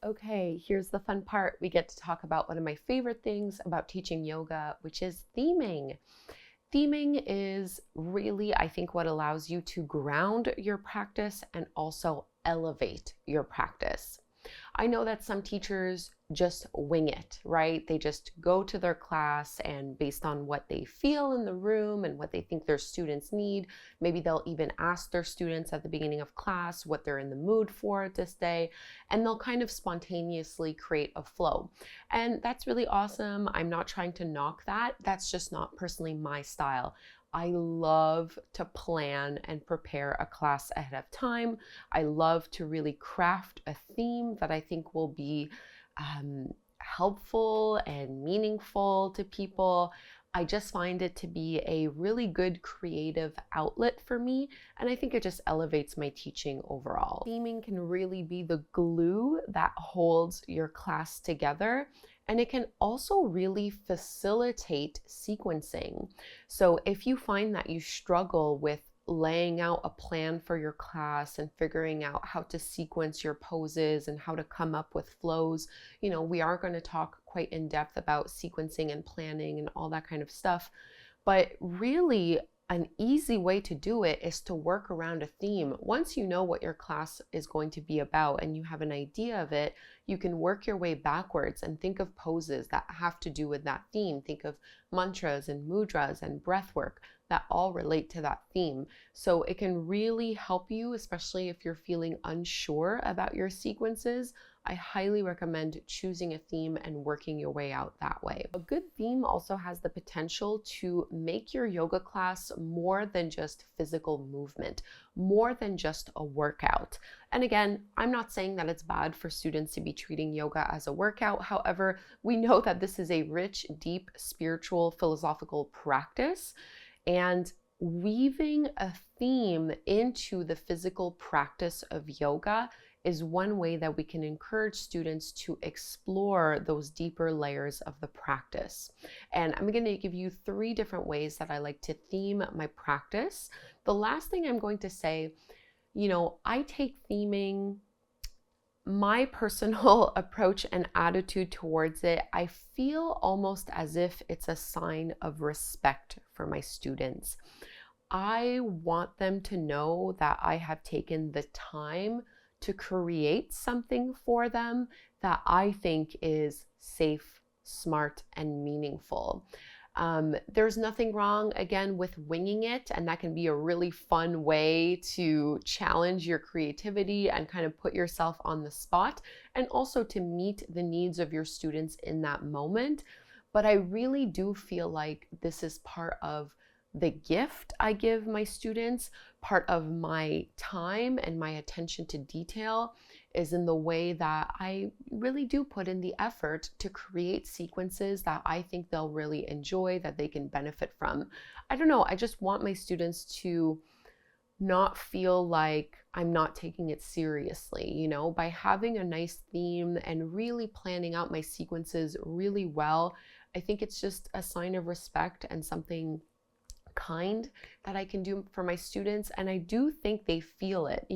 Okay, here's the fun part. We get to talk about one of my favorite things about teaching yoga, which is theming. Theming is really, I think, what allows you to ground your practice and also elevate your practice. I know that some teachers just wing it, right? They just go to their class and based on what they feel in the room and what they think their students need, maybe they'll even ask their students at the beginning of class what they're in the mood for this day, and they'll kind of spontaneously create a flow. And that's really awesome. I'm not trying to knock that. That's just not personally my style. I love to plan and prepare a class ahead of time. I love to really craft a theme that I think will be helpful and meaningful to people. I just find it to be a really good creative outlet for me, and I think it just elevates my teaching overall. Theming can really be the glue that holds your class together, and it can also really facilitate sequencing. So if you find that you struggle with laying out a plan for your class and figuring out how to sequence your poses and how to come up with flows, we are going to talk quite in depth about sequencing and planning and all that kind of stuff. But really, an easy way to do it is to work around a theme. Once you know what your class is going to be about and you have an idea of it, you can work your way backwards and think of poses that have to do with that theme. Think of mantras and mudras and breath work that all relate to that theme. So it can really help you, especially if you're feeling unsure about your sequences. I highly recommend choosing a theme and working your way out that way. A good theme also has the potential to make your yoga class more than just physical movement, more than just a workout. And again, I'm not saying that it's bad for students to be treating yoga as a workout. However, we know that this is a rich, deep, spiritual, philosophical practice, and weaving a theme into the physical practice of yoga is one way that we can encourage students to explore those deeper layers of the practice. And I'm going to give you 3 different ways that I like to theme my practice. The last thing I'm going to say, I take theming, my personal approach and attitude towards it, I feel almost as if it's a sign of respect for my students. I want them to know that I have taken the time to create something for them that I think is safe, smart, and meaningful. There's nothing wrong, again, with winging it, and that can be a really fun way to challenge your creativity and kind of put yourself on the spot, and also to meet the needs of your students in that moment. But I really do feel like this is part of the gift I give my students. Part of my time and my attention to detail is in the way that I really do put in the effort to create sequences that I think they'll really enjoy, that they can benefit from. I don't know, I just want my students to not feel like I'm not taking it seriously, by having a nice theme and really planning out my sequences really well. I think it's just a sign of respect and something kind that I can do for my students, and I do think they feel it.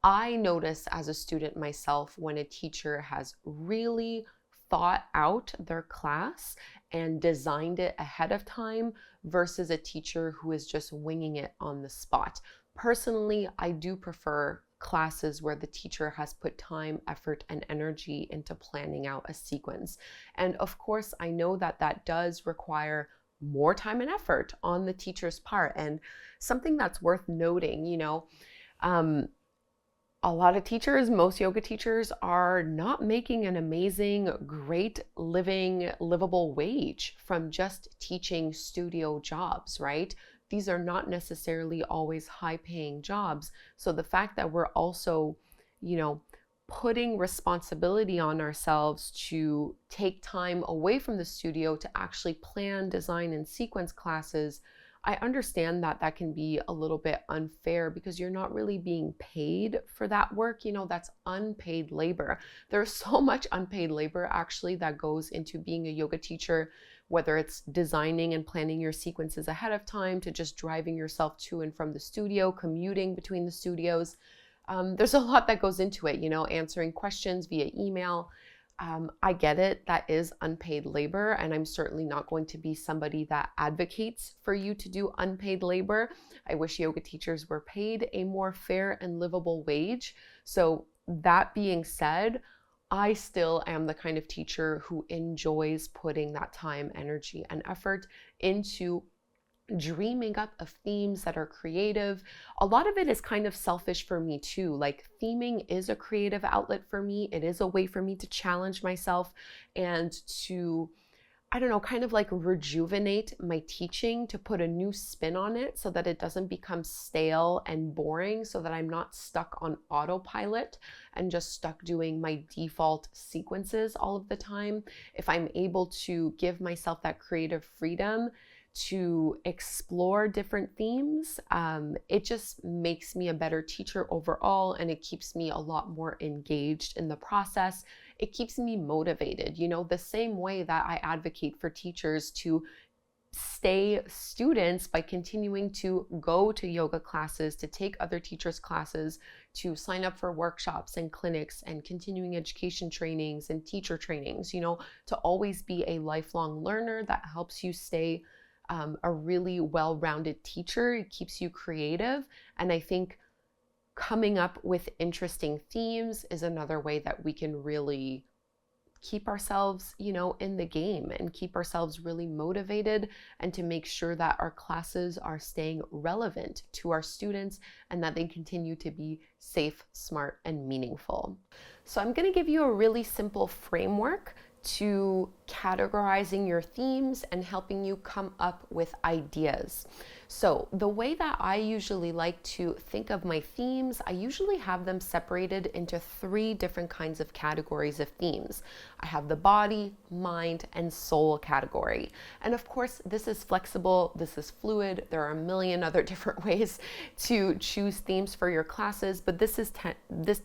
I notice as a student myself when a teacher has really thought out their class and designed it ahead of time versus a teacher who is just winging it on the spot. Personally, I do prefer classes where the teacher has put time, effort, and energy into planning out a sequence. And of course, I know that that does require more time and effort on the teacher's part. And something that's worth noting, a lot of teachers, most yoga teachers, are not making an amazing, great livable wage from just teaching studio jobs, right? These are not necessarily always high-paying jobs. So the fact that we're also, putting responsibility on ourselves to take time away from the studio to actually plan, design, and sequence classes, I understand that that can be a little bit unfair because you're not really being paid for that work. That's unpaid labor. There's so much unpaid labor actually that goes into being a yoga teacher, whether it's designing and planning your sequences ahead of time to just driving yourself to and from the studio, commuting between the studios. There's a lot that goes into it, answering questions via email. I get it, that is unpaid labor, and I'm certainly not going to be somebody that advocates for you to do unpaid labor. I wish yoga teachers were paid a more fair and livable wage. So that being said, I still am the kind of teacher who enjoys putting that time, energy, and effort into dreaming up of themes that are creative. A lot of it is kind of selfish for me too. Like, theming is a creative outlet for me. It is a way for me to challenge myself and to, I don't know, kind of like rejuvenate my teaching, to put a new spin on it so that it doesn't become stale and boring, so that I'm not stuck on autopilot and just stuck doing my default sequences all of the time. If I'm able to give myself that creative freedom to explore different themes, it just makes me a better teacher overall, and it keeps me a lot more engaged in the process. It keeps me motivated, the same way that I advocate for teachers to stay students by continuing to go to yoga classes, to take other teachers' classes, to sign up for workshops and clinics and continuing education trainings and teacher trainings, to always be a lifelong learner. That helps you stay a really well-rounded teacher. It keeps you creative. And I think coming up with interesting themes is another way that we can really keep ourselves, in the game and keep ourselves really motivated, and to make sure that our classes are staying relevant to our students and that they continue to be safe, smart, and meaningful. So I'm going to give you a really simple framework to categorizing your themes and helping you come up with ideas. So the way that I usually like to think of my themes, I usually have them separated into 3 different kinds of categories of themes. I have the body, mind, and soul category. And of course, this is flexible, this is fluid. There are a million other different ways to choose themes for your classes, but this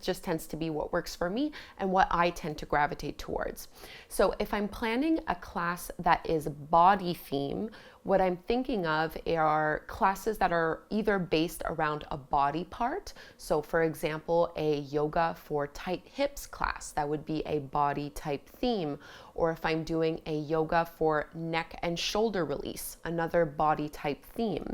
just tends to be what works for me and what I tend to gravitate towards. So if I'm planning a class that is body theme, what I'm thinking of are classes that are either based around a body part. So for example, a yoga for tight hips class, that would be a body type theme. Or if I'm doing a yoga for neck and shoulder release, another body type theme.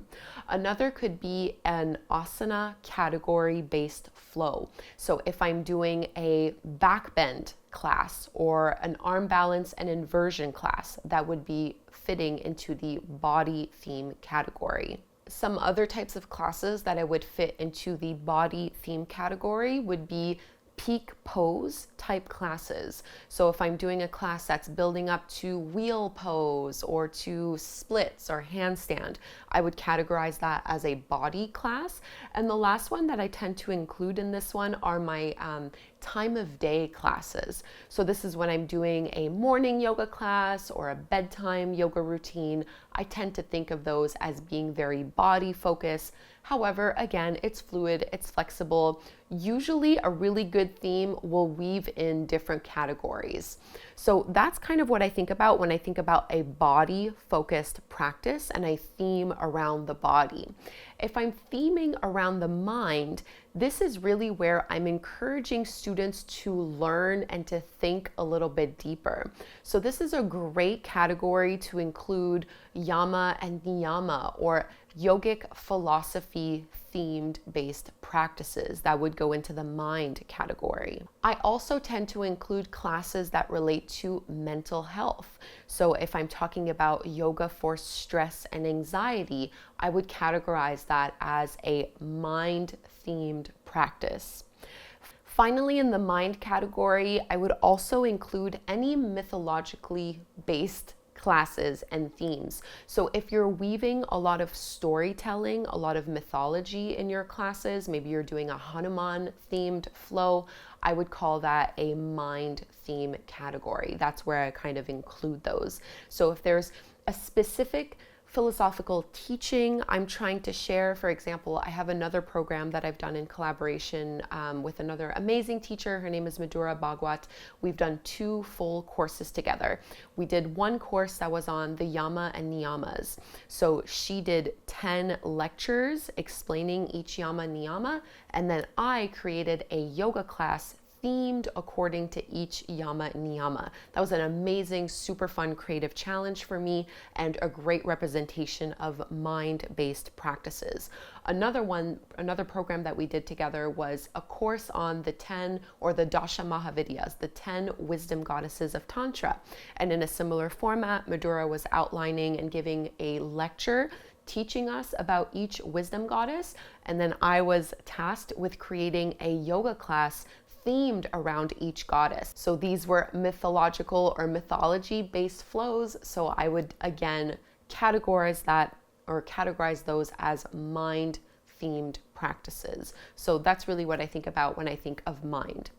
Another could be an asana category based flow. So if I'm doing a back bend class or an arm balance and inversion class, that would be fitting into the body theme category. Some other types of classes that I would fit into the body theme category would be peak pose type classes. So if I'm doing a class that's building up to wheel pose or to splits or handstand, I would categorize that as a body class. And the last one that I tend to include in this one are my time of day classes. So this is when I'm doing a morning yoga class or a bedtime yoga routine. I tend to think of those as being very body focused. However, again, it's fluid, it's flexible. Usually a really good theme will weave in different categories. So that's kind of what I think about when I think about a body focused practice and a theme around the body. If I'm theming around the mind, this is really where I'm encouraging students to learn and to think a little bit deeper. So this is a great category to include yama and niyama, or yogic philosophy themed based practices that would go into the mind category. I also tend to include classes that relate to mental health. So if I'm talking about yoga for stress and anxiety, I would categorize that as a mind themed practice. Finally, in the mind category, I would also include any mythologically based classes and themes. So if you're weaving a lot of storytelling, a lot of mythology in your classes, maybe you're doing a Hanuman themed flow, I would call that a mind theme category. That's where I kind of include those. So if there's a specific philosophical teaching I'm trying to share. For example, I have another program that I've done in collaboration with another amazing teacher. Her name is Madhura Bhagwat. We've done 2 full courses together. We did one course that was on the yama and niyamas. So she did 10 lectures explaining each yama niyama, and then I created a yoga class themed according to each yama niyama. That was an amazing, super fun, creative challenge for me and a great representation of mind-based practices. Another program that we did together was a course on the 10 or the Dasha Mahavidyas, the 10 wisdom goddesses of Tantra. And in a similar format, Madhura was outlining and giving a lecture teaching us about each wisdom goddess, and then I was tasked with creating a yoga class themed around each goddess. So these were mythological or mythology-based flows, so I would again categorize those as mind-themed practices. So that's really what I think about when I think of mind.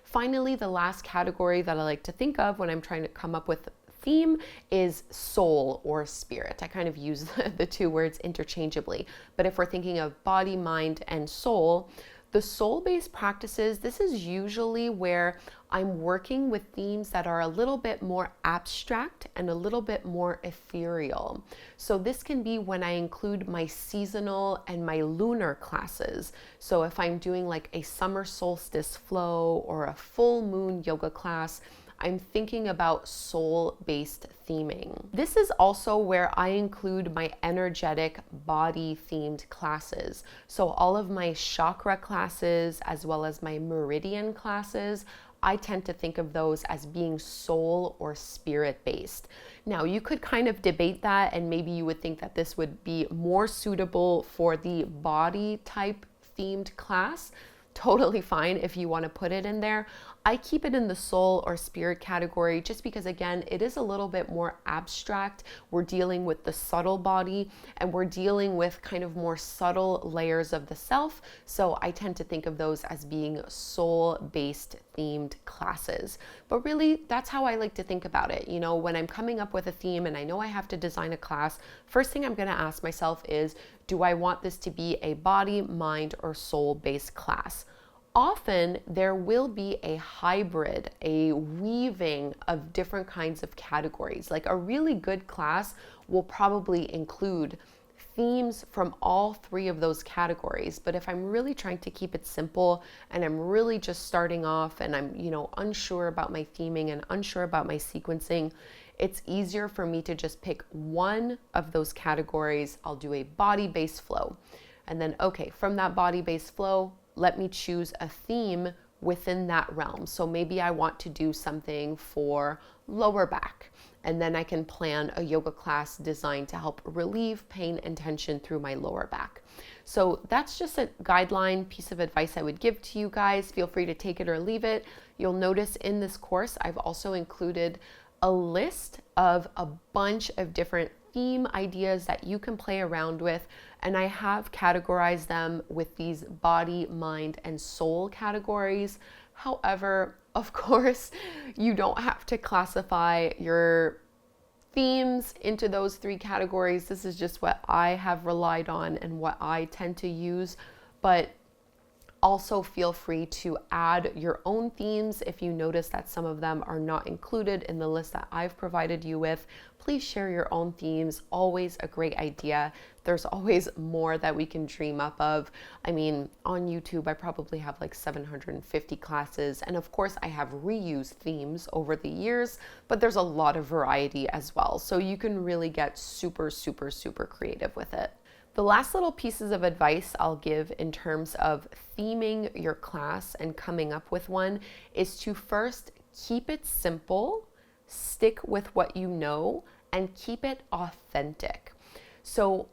Finally, the last category that I like to think of when I'm trying to come up with theme is soul or spirit. I kind of use the 2 words interchangeably, but if we're thinking of body, mind, and soul, the soul-based practices, this is usually where I'm working with themes that are a little bit more abstract and a little bit more ethereal. So this can be when I include my seasonal and my lunar classes. So if I'm doing like a summer solstice flow or a full moon yoga class, I'm thinking about soul-based theming. This is also where I include my energetic body-themed classes. So all of my chakra classes, as well as my meridian classes, I tend to think of those as being soul or spirit-based. Now, you could kind of debate that, and maybe you would think that this would be more suitable for the body type themed class. Totally fine if you want to put it in there. I keep it in the soul or spirit category just because, again, it is a little bit more abstract. We're dealing with the subtle body and we're dealing with kind of more subtle layers of the self. So I tend to think of those as being soul-based themed classes. But really, that's how I like to think about it. You know, when I'm coming up with a theme and I know I have to design a class, first thing I'm going to ask myself is, do I want this to be a body, mind, or soul-based class? Often there will be a hybrid, a weaving of different kinds of categories. Like a really good class will probably include themes from all 3 of those categories. But if I'm really trying to keep it simple and I'm really just starting off and I'm, unsure about my theming and unsure about my sequencing, it's easier for me to just pick one of those categories. I'll do a body-based flow. And then, okay, from that body-based flow, let me choose a theme within that realm. So maybe I want to do something for lower back, and then I can plan a yoga class designed to help relieve pain and tension through my lower back. So that's just a guideline piece of advice I would give to you guys. Feel free to take it or leave it. You'll notice in this course, I've also included a list of a bunch of different theme ideas that you can play around with, and I have categorized them with these body, mind, and soul categories. However, of course, you don't have to classify your themes into those 3 categories. This is just what I have relied on and what I tend to use, but also feel free to add your own themes if you notice that some of them are not included in the list that I've provided you with. Please share your own themes. Always a great idea. There's always more that we can dream up of. I mean, on YouTube, I probably have like 750 classes. And of course, I have reused themes over the years, but there's a lot of variety as well. So you can really get super, super, super creative with it. The last little pieces of advice I'll give in terms of theming your class and coming up with one is to first keep it simple, stick with what you know, and keep it authentic. So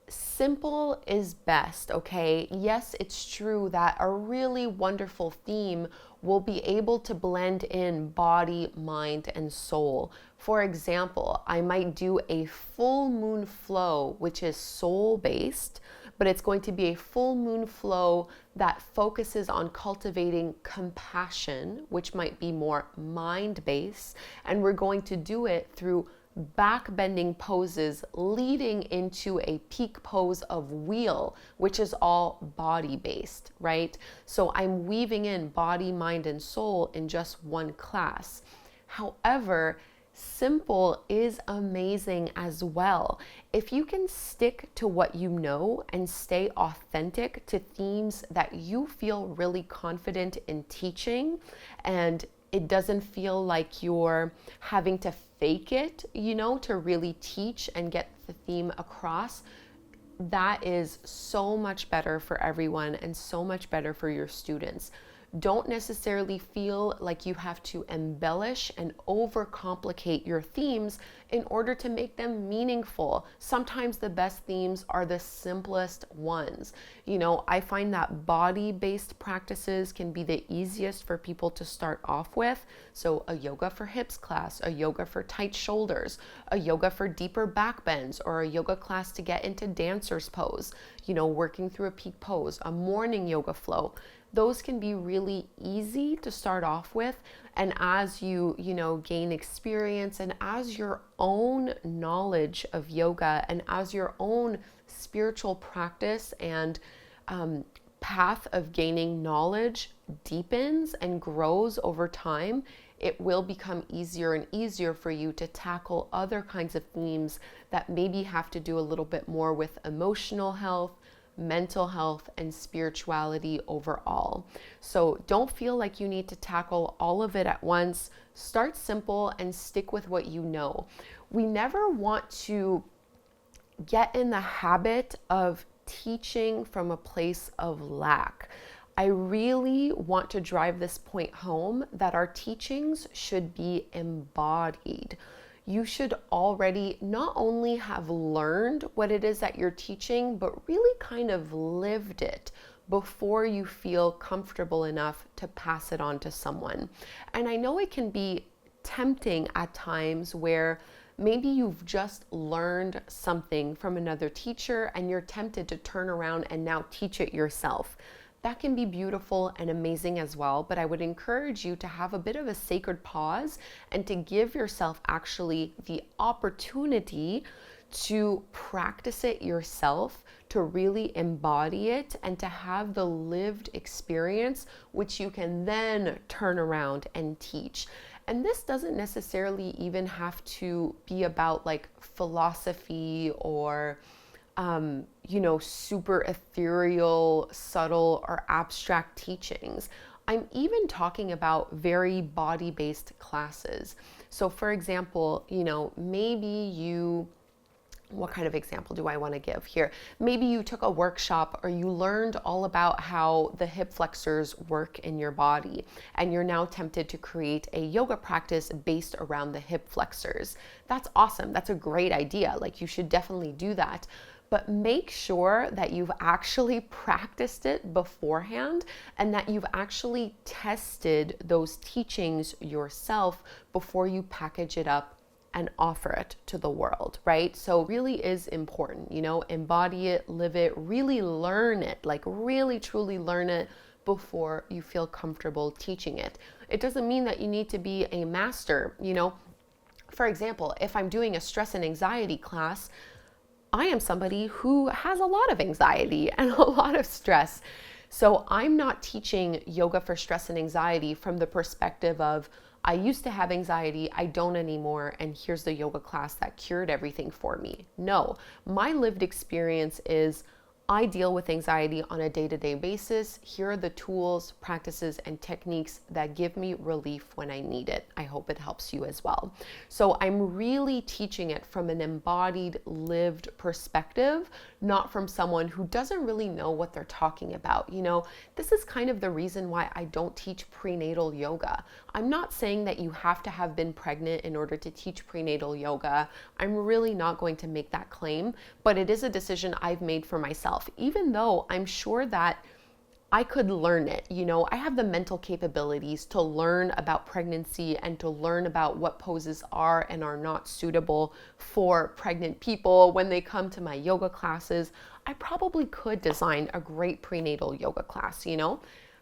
simple is best, okay? Yes, it's true that a really wonderful theme will be able to blend in body, mind, and soul. For example, I might do a full moon flow, which is soul-based, but it's going to be a full moon flow that focuses on cultivating compassion, which might be more mind-based, and we're going to do it through back bending poses leading into a peak pose of wheel, which is all body based, right? So I'm weaving in body, mind, and soul in just one class. However, simple is amazing as well. If you can stick to what you know and stay authentic to themes that you feel really confident in teaching, and it doesn't feel like you're having to fake it, to really teach and get the theme across, that is so much better for everyone and so much better for your students. Don't necessarily feel like you have to embellish and overcomplicate your themes in order to make them meaningful. Sometimes the best themes are the simplest ones. I find that body-based practices can be the easiest for people to start off with. So a yoga for hips class, a yoga for tight shoulders, a yoga for deeper back bends, or a yoga class to get into dancer's pose, working through a peak pose, a morning yoga flow. Those can be really easy to start off with. And as you gain experience, and as your own knowledge of yoga and as your own spiritual practice and path of gaining knowledge deepens and grows over time, it will become easier and easier for you to tackle other kinds of themes that maybe have to do a little bit more with emotional health, mental health, and spirituality overall. So don't feel like you need to tackle all of it at once. Start simple and stick with what you know. We never want to get in the habit of teaching from a place of lack. I really want to drive this point home that our teachings should be embodied. You should already not only have learned what it is that you're teaching, but really kind of lived it before you feel comfortable enough to pass it on to someone. And I know it can be tempting at times where maybe you've just learned something from another teacher and you're tempted to turn around and now teach it yourself. That can be beautiful and amazing as well, but I would encourage you to have a bit of a sacred pause and to give yourself actually the opportunity to practice it yourself, to really embody it, and to have the lived experience, which you can then turn around and teach. And this doesn't necessarily even have to be about like philosophy or super ethereal, subtle, or abstract teachings. I'm even talking about very body-based classes. So for example, what kind of example do I want to give here? Maybe you took a workshop or you learned all about how the hip flexors work in your body, and you're now tempted to create a yoga practice based around the hip flexors. That's awesome. That's a great idea. Like, you should definitely do that. But make sure that you've actually practiced it beforehand and that you've actually tested those teachings yourself before you package it up and offer it to the world, right? So really is important, embody it, live it, really learn it, like really truly learn it before you feel comfortable teaching it. It doesn't mean that you need to be a master, For example, if I'm doing a stress and anxiety class, I am somebody who has a lot of anxiety and a lot of stress. So I'm not teaching yoga for stress and anxiety from the perspective of, I used to have anxiety, I don't anymore, and here's the yoga class that cured everything for me. No, my lived experience is, I deal with anxiety on a day-to-day basis. Here are the tools, practices, and techniques that give me relief when I need it. I hope it helps you as well. So I'm really teaching it from an embodied, lived perspective, not from someone who doesn't really know what they're talking about. This is kind of the reason why I don't teach prenatal yoga. I'm not saying that you have to have been pregnant in order to teach prenatal yoga. I'm really not going to make that claim, but it is a decision I've made for myself. Even though I'm sure that I could learn it, I have the mental capabilities to learn about pregnancy and to learn about what poses are and are not suitable for pregnant people when they come to my yoga classes. I probably could design a great prenatal yoga class,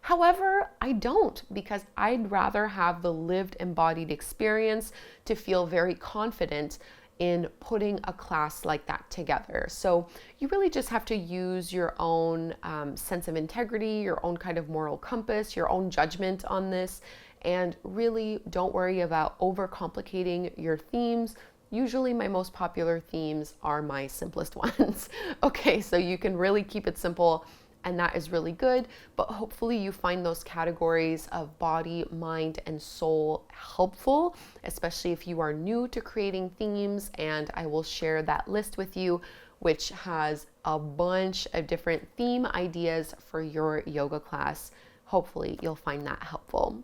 However, I don't, because I'd rather have the lived embodied experience to feel very confident in putting a class like that together. So you really just have to use your own sense of integrity, your own kind of moral compass, your own judgment on this, and really don't worry about overcomplicating your themes. Usually my most popular themes are my simplest ones. Okay, so you can really keep it simple, and that is really good, but hopefully you find those categories of body, mind, and soul helpful, especially if you are new to creating themes, and I will share that list with you, which has a bunch of different theme ideas for your yoga class. Hopefully you'll find that helpful.